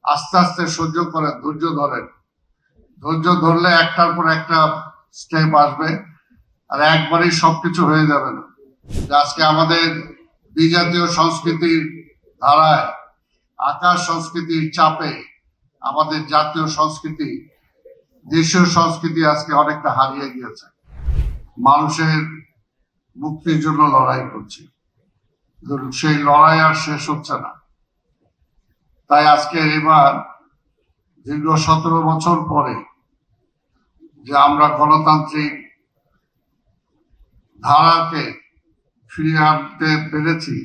আস্তে আস্তে সহ্য করেন, ধৈর্য ধরেন। ধৈর্য ধরলে একটার পর একটা স্টেপ আসবে, আর একবারই সবকিছু হয়ে যাবে না। আজকে আমাদের বিজাতীয় সংস্কৃতির ধারায়, আকাশ সংস্কৃতির চাপে আমাদের জাতীয় সংস্কৃতি, দেশীয় সংস্কৃতি আজকে অনেকটা হারিয়ে গিয়েছে। মানুষের মুক্তির জন্য লড়াই করছে, সেই লড়াই আর শেষ হচ্ছে না। তাই আজকে এবার দীর্ঘ 17 বছর পরে যে আমরা গণতান্ত্রিক ধারাকে ফিরিয়ে আনতে পেরেছি,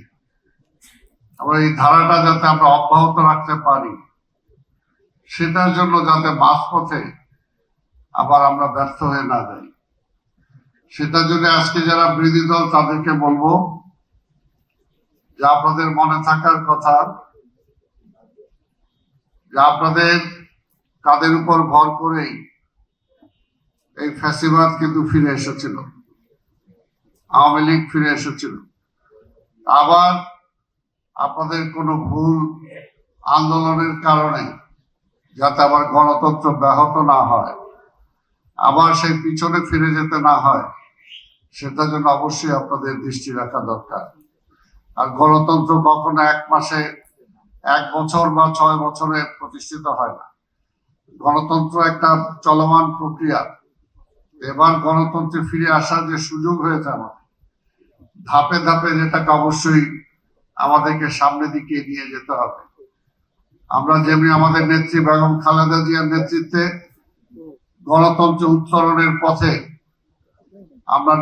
আবার এই ধারাটা যাতে আমরা অব্যাহত রাখতে পারি, সেটার জন্য যাতে মাঝপথে আবার আমরা ব্যর্থ হয়ে না যাই, সেটার জন্য আজকে যারা বিরোধী দল তাদেরকে বলবো যে আপনাদের মনে থাকার কথা যে আপনাদের কাদের উপর ভর করেই এই ফ্যাসিবাদ কিন্তু ফিরে এসেছিল, আওয়ামী লীগ ফিরে এসেছিল। আবার আপনাদের কোনো ভুল আন্দোলনের কারণে যাতে আবার গণতন্ত্র ব্যাহত না হয়, আবার সেই পিছনে ফিরে যেতে না হয়, সেটার জন্য অবশ্যই আপনাদের দৃষ্টি রাখা দরকার। আর গণতন্ত্র কখনো 1 মাসে, 1 বছর বা 6 বছরে প্রতিষ্ঠিত হয় না। গণতন্ত্র একটা চলমান প্রক্রিয়া। এবার গণতন্ত্রে ফিরে আসার যে সুযোগ হয়েছে আমাদের, ধাপে ধাপে যেটাকে অবশ্যই আমাদেরকে সামনের দিকে নিয়ে যেতে হবে। আমরা যেমনি আমাদের নেত্রী বেগম খালেদা জিয়ার নেতৃত্বে গণতন্ত্র উত্তরণের পথে আমরা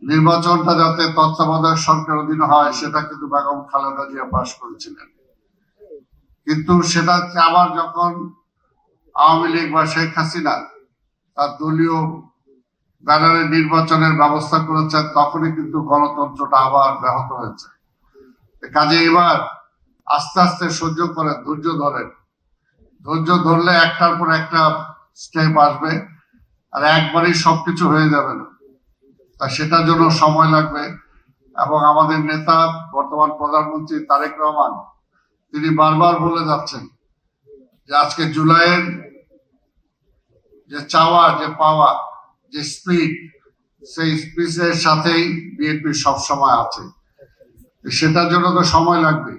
নির্বাচনটা যাতে তত্ত্বাবধায়ক সরকার অধীনে হয়, সেটা কিন্তু বেগম খালেদা জিয়া পাশ করেছিলেন। কিন্তু সেটা আবার যখন আওয়ামী লীগ বা শেখ হাসিনা তার দলীয় ব্যানারে নির্বাচনের ব্যবস্থা করেছেন, তখনই কিন্তু গণতন্ত্রটা আবার ব্যাহত হয়েছে। কাজে এবার আস্তে আস্তে সহ্য করেন, ধৈর্য ধরেন। ধৈর্য ধরলে একটার পর একটা স্টেপ আসবে, আর একবারই সবকিছু হয়ে যাবে না। তা সেটার জন্য সময় লাগবে। এবং আমাদের নেতা বর্তমান প্রধানমন্ত্রী তারেক রহমান, তিনি বারবার বলে যাচ্ছেন যে আজকে জুলাইয়ের যে চাওয়া, যে পাওয়া, যে স্পিড, সেই স্পিডের সাথেই বিএনপি সবসময় আছে। সেটার জন্য তো সময় লাগবে।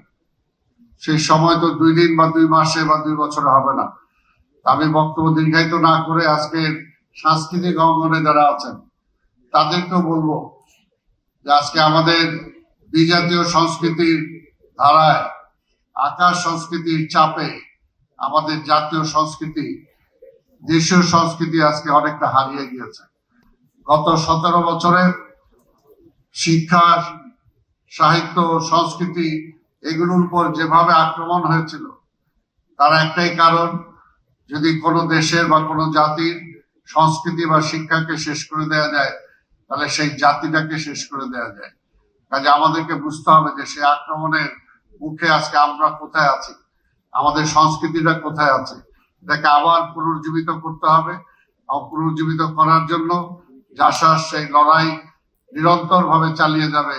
সেই সময় তো 2 দিন বা 2 মাসে বা 2 বছরে হবে না। আমি বক্তব্য দীর্ঘায়িত না করে আজকে সাংস্কৃতিক অঙ্গনে যারা আছেন তাদেরকেও বলবো যে আজকে আমাদের বিজাতীয় সংস্কৃতির ধারায়, আকাশ সংস্কৃতির চাপে আমাদের জাতীয় সংস্কৃতি, দেশীয় সংস্কৃতি আজকে অনেকটা হারিয়ে গিয়েছে। গত 17 বছরে শিক্ষা, সাহিত্য, সংস্কৃতি এগুলোর উপর যেভাবে আক্রমণ হয়েছিল, তার একটাই কারণ, যদি কোনো দেশের বা কোনো জাতির সংস্কৃতি বা শিক্ষাকে শেষ করে দেওয়া যায়, তাহলে সেই জাতিটাকে শেষ করে দেওয়া যায়। কাজে আমাদেরকে বুঝতে হবে যে সেই আক্রমণের মুখে আজকে আমরা কোথায় আছি, আমাদের সংস্কৃতিটা কোথায় আছে, এটাকে আবার পুনর্জীবিত করতে হবে। পুনর্জীবিত করার জন্য জাসাস সেই লড়াই নিরন্তর ভাবে চালিয়ে যাবে।